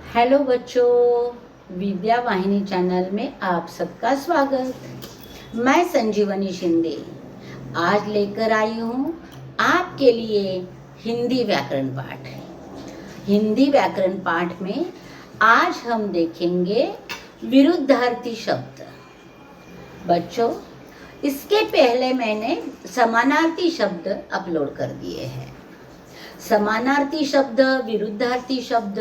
Hello बच्चों, विद्या वाहिनी channel में आप सबका स्वागत। मैं संजीवनी शिंदे आज लेकर आई हूँ आपके लिए हिंदी व्याकरण पाठ। हिंदी व्याकरण पाठ में आज हम देखेंगे विरुद्धार्थी शब्द। बच्चों, इसके पहले मैंने समानार्थी शब्द अपलोड कर दिए हैं। समानार्थी शब्द, विरुद्धार्थी शब्द,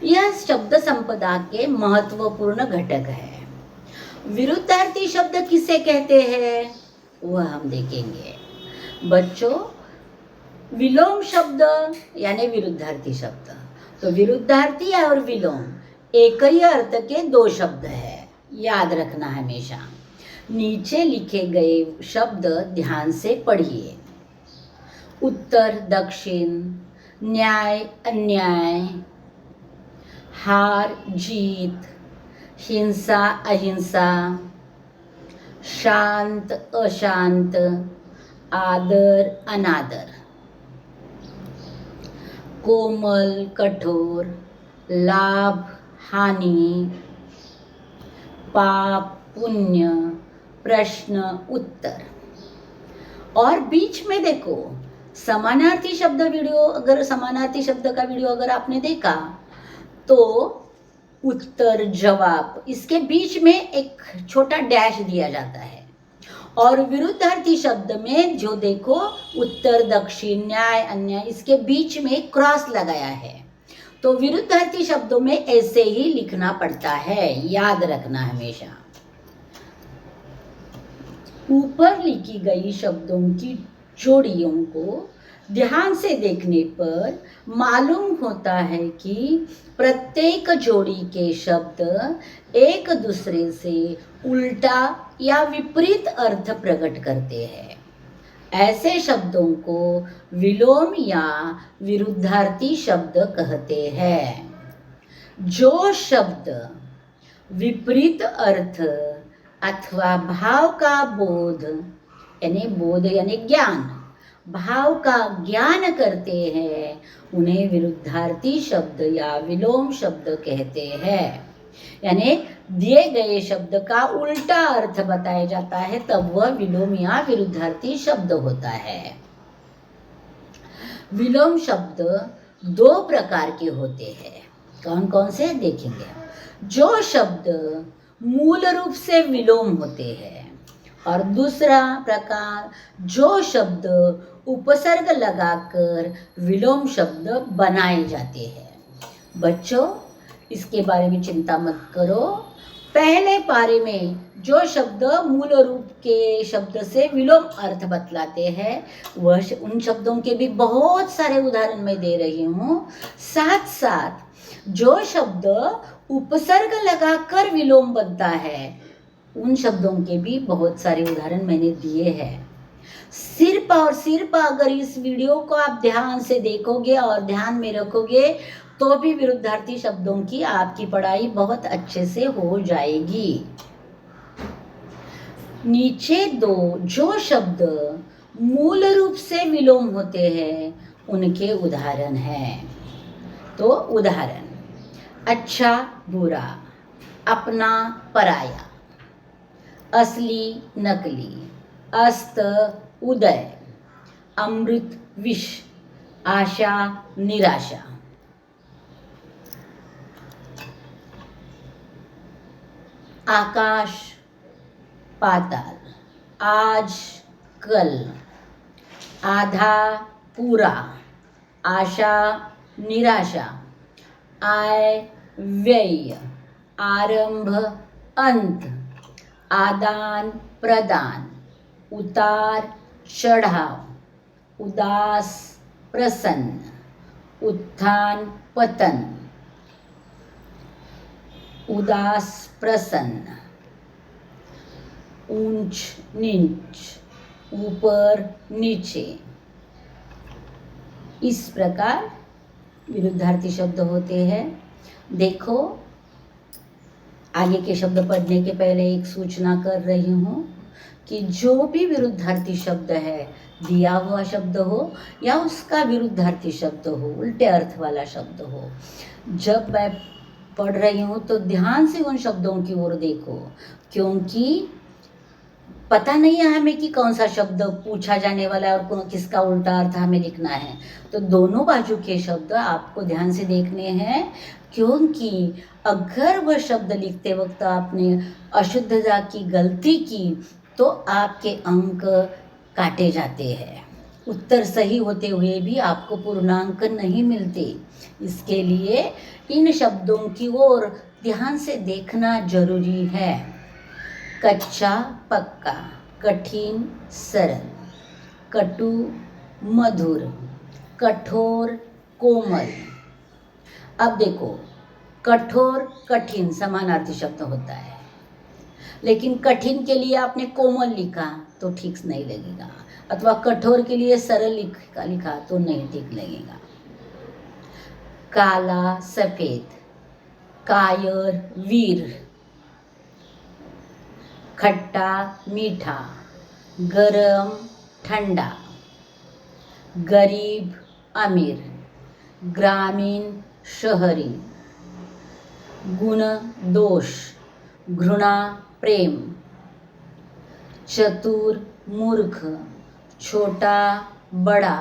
यह शब्द संपदा के महत्वपूर्ण घटक है। विरुद्धार्थी शब्द किसे कहते हैं वह हम देखेंगे। बच्चों, विलोम शब्द यानी विरुद्धार्थी शब्द, तो विरुद्धार्थी और विलोम एक ही अर्थ के दो शब्द है, याद रखना हमेशा। नीचे लिखे गए शब्द ध्यान से पढ़िए। उत्तर दक्षिण, न्याय अन्याय, हार जीत, हिंसा अहिंसा, शांत अशांत, आदर अनादर, कोमल कठोर, लाभ हानि, पाप पुण्य, प्रश्न उत्तर। और बीच में देखो, समानार्थी शब्द समानार्थी शब्द का वीडियो अगर आपने देखा तो उत्तर जवाब, इसके बीच में एक छोटा डैश दिया जाता है। और विरुद्धार्थी शब्द में जो देखो, उत्तर दक्षिण, न्याय अन्याय, इसके बीच में क्रॉस लगाया है। तो विरुद्धार्थी शब्दों में ऐसे ही लिखना पड़ता है, याद रखना हमेशा। ऊपर लिखी गई शब्दों की जोड़ियों को ध्यान से देखने पर मालूम होता है कि प्रत्येक जोड़ी के शब्द एक दूसरे से उल्टा या विपरीत अर्थ प्रकट करते हैं। ऐसे शब्दों को विलोम या विरुद्धार्थी शब्द कहते हैं। जो शब्द विपरीत अर्थ अथवा भाव का बोध यानी ज्ञान, भाव का ज्ञान करते हैं, उन्हें विरुद्धार्थी शब्द या विलोम शब्द कहते हैं। यानी दिए गए शब्द का उल्टा अर्थ बताया जाता है, तब वह विलोम या विरुद्धार्थी शब्द होता है। विलोम शब्द दो प्रकार के होते हैं। कौन कौन से देखेंगे? जो शब्द मूल रूप से विलोम होते हैं, और दूसरा प्रकार जो शब्द उपसर्ग लगाकर विलोम शब्द बनाए जाते हैं। बच्चों, इसके बारे में चिंता मत करो। पहले पारे में जो शब्द मूल रूप के शब्द से विलोम अर्थ बतलाते हैं, वह उन शब्दों के भी बहुत सारे उदाहरण मैं दे रही हूँ। साथ साथ जो शब्द उपसर्ग लगाकर विलोम बनता है, उन शब्दों के भी बहुत सारे उदाहरण मैंने दिए हैं। सिर्फ अगर इस वीडियो को आप ध्यान से देखोगे और ध्यान में रखोगे तो भी विरुद्धार्थी शब्दों की आपकी पढ़ाई बहुत अच्छे से हो जाएगी। नीचे दो जो शब्द मूल रूप से विलोम होते हैं, उनके उदाहरण हैं। तो उदाहरण: अच्छा बुरा, अपना पराया, असली नकली, अस्त उदय, अमृत विष, आशा निराशा। आकाश पाताल, आज कल, आधा पूरा, आशा निराशा, आय व्यय, आरंभ अंत, आदान प्रदान, उतार चढ़ाव, उदास प्रसन्न, उत्थान पतन, उदास प्रसन्न, ऊंच नीच, ऊपर नीचे। इस प्रकार विरुद्धार्थी शब्द होते हैं। देखो, आगे के शब्द पढ़ने के पहले एक सूचना कर रही हूँ कि जो भी विरुद्धार्थी शब्द है, दिया हुआ शब्द हो या उसका विरुद्धार्थी शब्द हो, उल्टे अर्थ वाला शब्द हो, जब मैं पढ़ रही हूँ तो ध्यान से उन शब्दों की ओर देखो, क्योंकि पता नहीं है हमें कि कौन सा शब्द पूछा जाने वाला है और किसका उल्टा अर्थ हमें लिखना है। तो दोनों बाजू के शब्द आपको ध्यान से देखने हैं, क्योंकि अगर वह शब्द लिखते वक्त आपने अशुद्धता की गलती की तो आपके अंक काटे जाते हैं। उत्तर सही होते हुए भी आपको पूर्णांक नहीं मिलते। इसके लिए इन शब्दों की ओर ध्यान से देखना जरूरी है। कच्चा पक्का, कठिन सरल, कटु मधुर, कठोर कोमल। अब देखो, कठोर कठिन समानार्थी शब्द होता है, लेकिन कठिन के लिए आपने कोमल लिखा तो ठीक नहीं लगेगा, अथवा कठोर के लिए सरल लिखा तो नहीं ठीक लगेगा। काला सफेद, कायर वीर, खट्टा मीठा, गरम ठंडा, गरीब अमीर, ग्रामीण शहरी, गुण दोष, घृणा प्रेम, चतुर मूर्ख, छोटा बड़ा,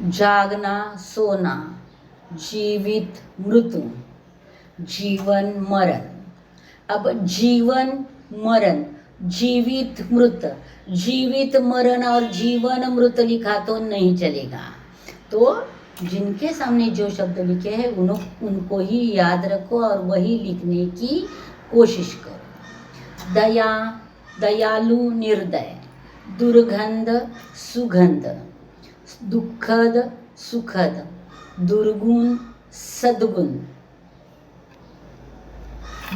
जागना सोना, जीवित मृत्यु, जीवन मरण। अब जीवन मरण, जीवित मृत, जीवित मरण और जीवन मृत लिखा तो नहीं चलेगा। तो जिनके सामने जो शब्द लिखे हैं उनको ही याद रखो और वही लिखने की कोशिश करो। दया दयालु निर्दय, दुर्गंध सुगंध, दुखद सुखद, दुर्गुण सद्गुण,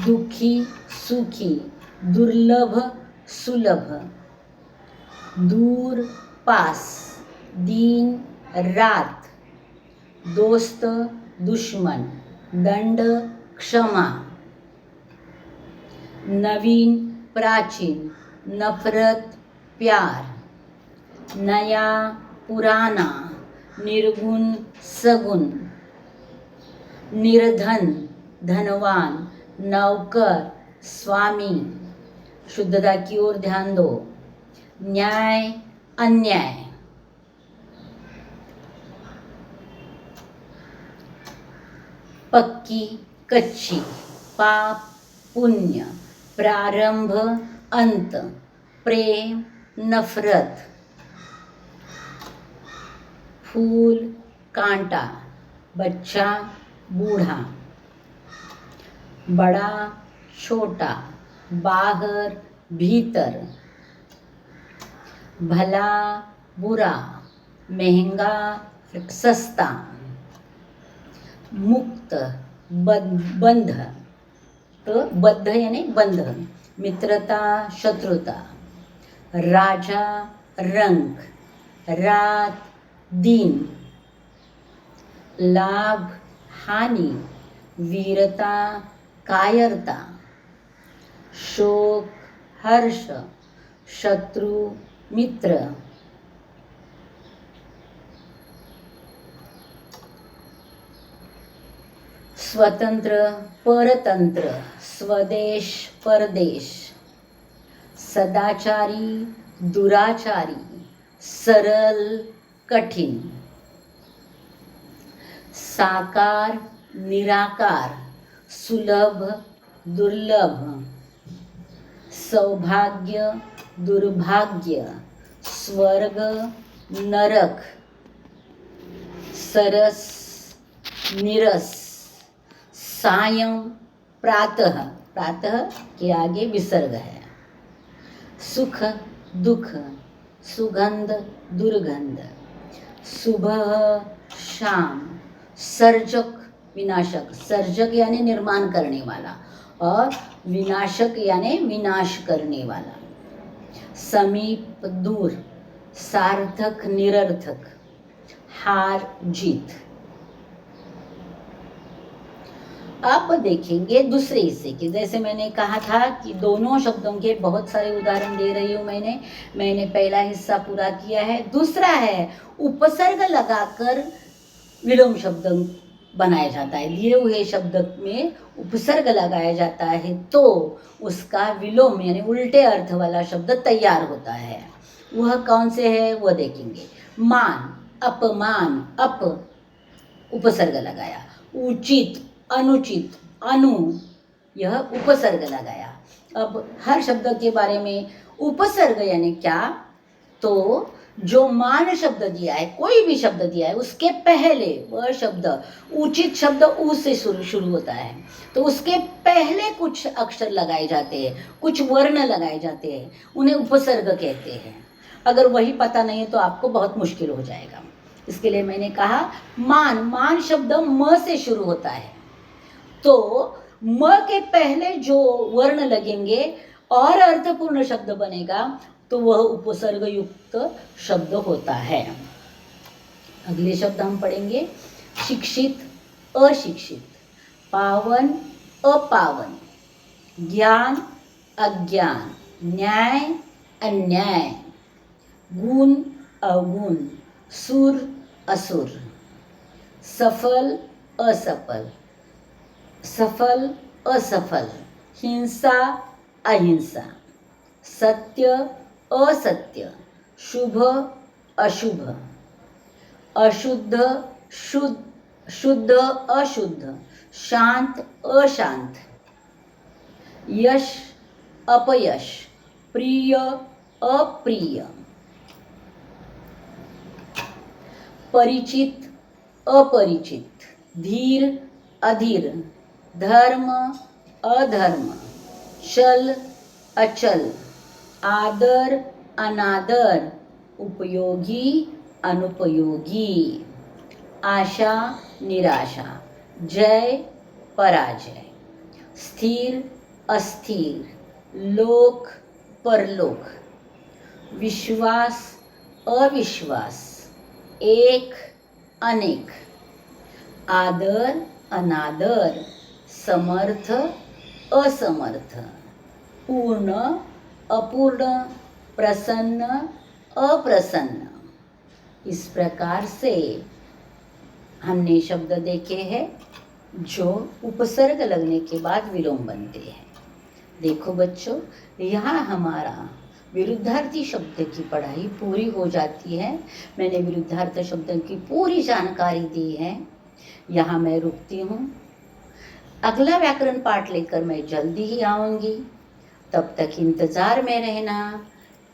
दुखी सुखी, दुर्लभ सुलभ, दूर पास, दिन रात, दोस्त दुश्मन, दंड क्षमा, नवीन प्राचीन, नफरत प्यार, नया पुराना, निर्गुण सगुण, निर्धन धनवान, नौकर स्वामी। शुद्धता की ओर ध्यान दो। न्याय अन्याय, पक्की कच्ची, पाप पुण्य, प्रारंभ अंत, प्रेम नफरत, फूल कांटा, बच्चा बूढ़ा, बड़ा छोटा, बाहर भीतर, भला बुरा, महंगा सस्ता, मुक्त बंध, तो बद्ध यानी बंध, मित्रता शत्रुता, राजा रंग, रात दिन, लाभ हानि, वीरता कायरता, शोक हर्ष, शत्रु मित्र, स्वतंत्र परतंत्र, स्वदेश परदेश, सदाचारी दुराचारी, सरल कठिन, साकार निराकार, सुलभ दुर्लभ, सौभाग्य दुर्भाग्य, स्वर्ग नरक, सरस निरस, सायं प्रातः, प्रातः के आगे विसर्ग है, सुख दुख, सुगंध दुर्गंध, सुबह शाम, सर्जक विनाशक, सर्जक यानी निर्माण करने वाला और विनाशक यानी विनाश करने वाला, समीप दूर, सार्थक निरर्थक, हार जीत। अब देखेंगे दूसरे हिस्से के। जैसे मैंने कहा था कि दोनों शब्दों के बहुत सारे उदाहरण दे रही हूँ मैंने पहला हिस्सा पूरा किया है। दूसरा है उपसर्ग लगाकर विलोम शब्द बनाया जाता है, दिए हुए शब्द में उपसर्ग लगाया जाता है तो उसका विलोम यानी उल्टे अर्थ वाला शब्द तैयार होता है। वह कौन से है वो देखेंगे। मान, अपमान, अप उपसर्ग लगाया, उचित, अनुचित, अनु यह उपसर्ग लगाया। अब हर शब्द के बारे में उपसर्ग यानी क्या, तो जो मान शब्द दिया है, कोई भी शब्द दिया है, उसके पहले वह शब्द उचित शब्द उ से शुरू होता है, तो उसके पहले कुछ अक्षर लगाए जाते हैं, कुछ वर्ण लगाए जाते हैं, उन्हें उपसर्ग कहते हैं। अगर वही पता नहीं है तो आपको बहुत मुश्किल हो जाएगा। इसके लिए मैंने कहा मान, मान शब्द म से शुरू होता है, तो म के पहले जो वर्ण लगेंगे और अर्थपूर्ण शब्द बनेगा तो वह उपसर्ग युक्त शब्द होता है। अगले शब्द हम पढ़ेंगे शिक्षित, अशिक्षित, पावन, अपावन, ज्ञान, अज्ञान, न्याय, अन्याय, गुण, अवगुण, सुर, असुर, सफल, असफल, सफल, असफल, हिंसा, अहिंसा, सत्य, असत्य, शुभ, अशुभ, अशुद्ध, शुद्ध, अशुद्ध, शांत, अशांत, यश, अपयश, प्रिय, अप्रिय, परिचित, अपरिचित, धीर, अधीर, धर्म, अधर्म, चल, अचल, आदर, अनादर, उपयोगी, अनुपयोगी, आशा, निराशा, जय, पराजय, स्थिर, अस्थिर, लोक, परलोक, विश्वास, अविश्वास, एक, अनेक, आदर, अनादर, समर्थ, असमर्थ, पूर्ण, अपूर्ण, प्रसन्न, अप्रसन्न। इस प्रकार से हमने शब्द देखे हैं जो उपसर्ग लगने के बाद विलोम बनते हैं। देखो बच्चों, यहाँ हमारा विरुद्धार्थी शब्द की पढ़ाई पूरी हो जाती है। मैंने विरुद्धार्थ शब्द की पूरी जानकारी दी है। यहाँ मैं रुकती हूँ। अगला व्याकरण पाठ लेकर मैं जल्दी ही आऊँगी। तब तक इंतज़ार में रहना।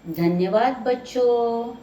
धन्यवाद बच्चों।